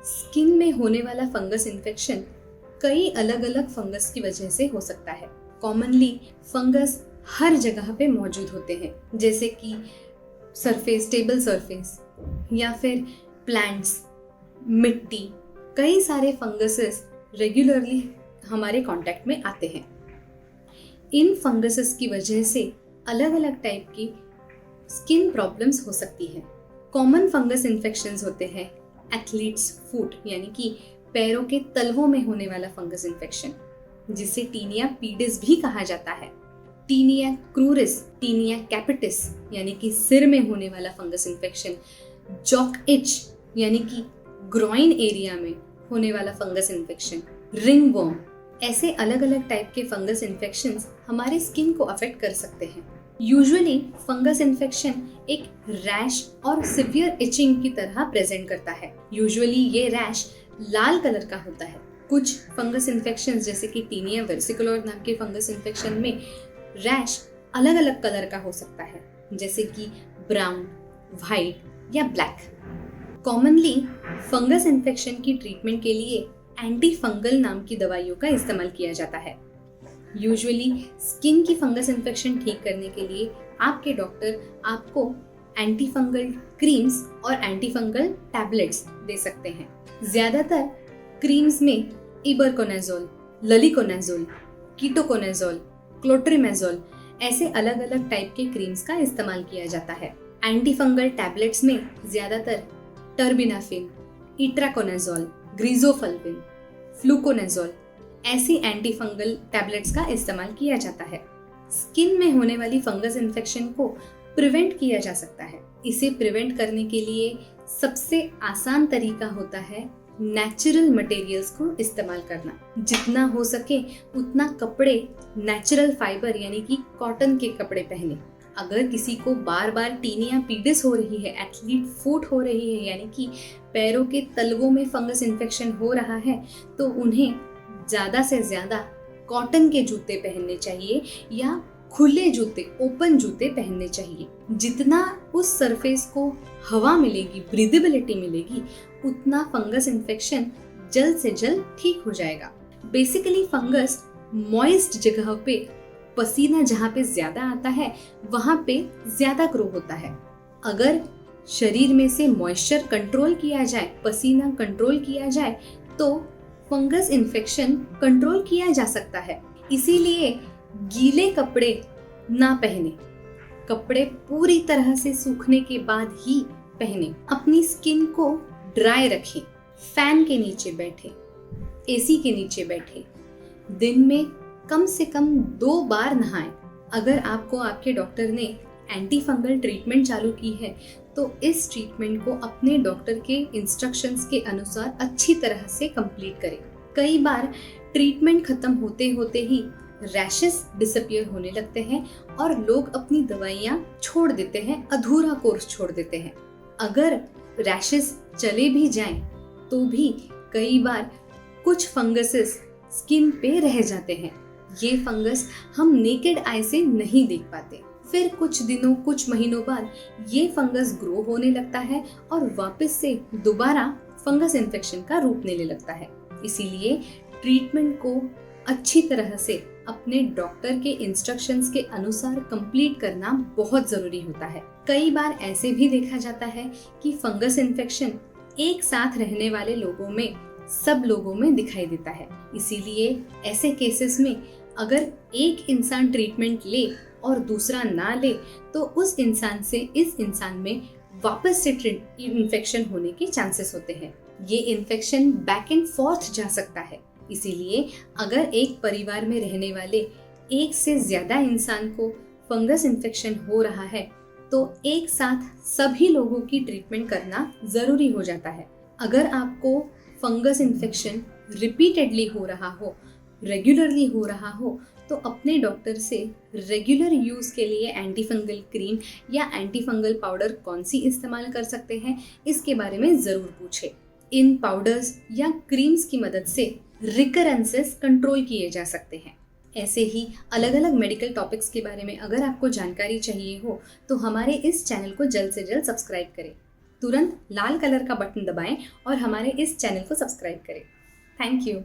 Skin में होने वाला फंगस इन्फेक्शन कई अलग अलग फंगस की वजह से हो सकता है। कॉमनली फंगस हर जगह पे मौजूद होते हैं, जैसे कि सरफेस, टेबल सरफेस या फिर प्लांट्स, मिट्टी। कई सारे फंगसेस रेगुलरली हमारे कांटेक्ट में आते हैं। इन फंगसेस की वजह से अलग अलग टाइप की स्किन प्रॉब्लम्स हो सकती है। कॉमन फंगस इन्फेक्शंस होते हैं एथलीट्स फुट, यानी कि पैरों के तलवों में होने वाला फंगस इन्फेक्शन, जिसे टीनिया पीडिस भी कहा जाता है। टीनिया क्रूरिस, टीनिया कैपिटिस यानी कि सिर में होने वाला फंगस इन्फेक्शन, जॉक इच यानी कि ग्रॉइन एरिया में होने वाला फंगस इन्फेक्शन, रिंग वर्म। ऐसे अलग अलग टाइप के फंगस इन्फेक्शंस हमारे स्किन को अफेक्ट कर सकते हैं। यूजुअली फंगस इन्फेक्शन एक रैश और सिवियर इचिंग की तरह प्रेजेंट करता है। यूजुअली ये रैश लाल कलर का होता है। कुछ फंगस इन्फेक्शंस जैसे कि टीनिया वेसिकुलर नाम के फंगस इन्फेक्शन में रैश अलग अलग कलर का हो सकता है, जैसे कि ब्राउन, व्हाइट या ब्लैक। कॉमनली फंगस इन्फेक्शन की ट्रीटमेंट के लिए एंटी फंगल नाम की दवाइयों का इस्तेमाल किया जाता है। यूजुअली स्किन की फंगस इन्फेक्शन ठीक करने के लिए आपके डॉक्टर आपको एंटी फंगल क्रीम्स और एंटी फंगल टैबलेट्स दे सकते हैं। ज्यादातर क्रीम्स में इबरकोनाजोल, ललिकोनाजोल, कीटोकोनाजोल, क्लोट्रिमेजोल ऐसे अलग अलग टाइप के क्रीम्स का इस्तेमाल किया जाता है। एंटी फंगल टैबलेट्स में ज्यादातर टर्बिनाफिन, इट्राकोनाजोल, ग्रीजोफल्विन, फ्लूकोनाजोल ऐसी एंटी फंगल टैबलेट्स का इस्तेमाल किया जाता है। स्किन में होने वाली फंगस इन्फेक्शन को प्रिवेंट किया जा सकता है। इसे प्रिवेंट करने के लिए सबसे आसान तरीका होता है नेचुरल मटेरियल्स को इस्तेमाल करना। जितना हो सके उतना कपड़े नेचुरल फाइबर यानी कि कॉटन के कपड़े पहने। अगर किसी को बार बार टीनिया पीडिस हो रही है, एथलीट फुट हो रही है, यानी कि पैरों के तलवों में फंगस इन्फेक्शन हो रहा है, तो उन्हें ज्यादा से ज्यादा कॉटन के जूते पहनने चाहिए या खुले जूते, ओपन जूते पहनने चाहिए। जितना उस सरफेस को हवा मिलेगी, ब्रीदेबिलिटी मिलेगी, उतना फंगस इन्फेक्शन जल्द से जल्द ठीक हो जाएगा। बेसिकली फंगस मॉइस्ट जगह पे, पसीना जहाँ पे ज्यादा आता है वहां पे ज्यादा ग्रो होता है। अगर शरीर में से मॉइस्चर कंट्रोल किया जाए, पसीना कंट्रोल किया जाए, तो फंगस इन्फेक्शन कंट्रोल किया जा सकता है। इसीलिए गीले कपड़े ना पहने, कपड़े पूरी तरह से सूखने के बाद ही पहने। अपनी स्किन को ड्राई रखें, फैन के नीचे बैठे, एसी के नीचे बैठे, दिन में कम से कम 2 बार नहाएं। अगर आपको आपके डॉक्टर ने एंटी फंगल ट्रीटमेंट चालू की है तो इस ट्रीटमेंट को अपने डॉक्टर के इंस्ट्रक्शंस के अनुसार अच्छी तरह से कंप्लीट करें। कई बार ट्रीटमेंट खत्म होते होते ही रैशेस डिसअपियर होने लगते हैं और लोग अपनी दवाइयाँ छोड़ देते हैं, अधूरा कोर्स छोड़ देते हैं। अगर रैशेस चले भी जाएं तो भी कई बार कुछ फंगसेस स्किन पे रह जाते हैं। ये फंगस हम नेकेड आई से नहीं देख पाते। फिर कुछ दिनों, कुछ महीनों बाद ये फंगस ग्रो होने लगता है और वापस से दोबारा फंगस इन्फेक्शन का रूप लेने लगता है। इसीलिए ट्रीटमेंट को अच्छी तरह से अपने डॉक्टर के इंस्ट्रक्शंस के अनुसार कंप्लीट करना बहुत जरूरी होता है। कई बार ऐसे भी देखा जाता है कि फंगस इन्फेक्शन एक साथ रहने वाले लोगों में, सब लोगों में दिखाई देता है। इसीलिए ऐसे केसेस में अगर एक इंसान ट्रीटमेंट ले और दूसरा ना ले तो उस इंसान से इस इंसान में वापस से इन्फेक्शन होने के चांसेस होते हैं। ये इन्फेक्शन बैक एंड फोर्थ जा सकता है। इसीलिए अगर एक परिवार में रहने वाले एक से ज्यादा इंसान को फंगस इन्फेक्शन हो रहा है तो एक साथ सभी लोगों की ट्रीटमेंट करना जरूरी हो जाता है। अगर आपको फंगस इन्फेक्शन रिपीटेडली हो रहा हो, रेगुलरली हो रहा हो, तो अपने डॉक्टर से रेगुलर यूज़ के लिए एंटी फंगल क्रीम या एंटी फंगल पाउडर कौन सी इस्तेमाल कर सकते हैं, इसके बारे में ज़रूर पूछें। इन पाउडर्स या क्रीम्स की मदद से रिकरेंसेस कंट्रोल किए जा सकते हैं। ऐसे ही अलग अलग मेडिकल टॉपिक्स के बारे में अगर आपको जानकारी चाहिए हो तो हमारे इस चैनल को जल्द से जल्द सब्सक्राइब करें। तुरंत लाल कलर का बटन दबाएं और हमारे इस चैनल को सब्सक्राइब करें। Thank you.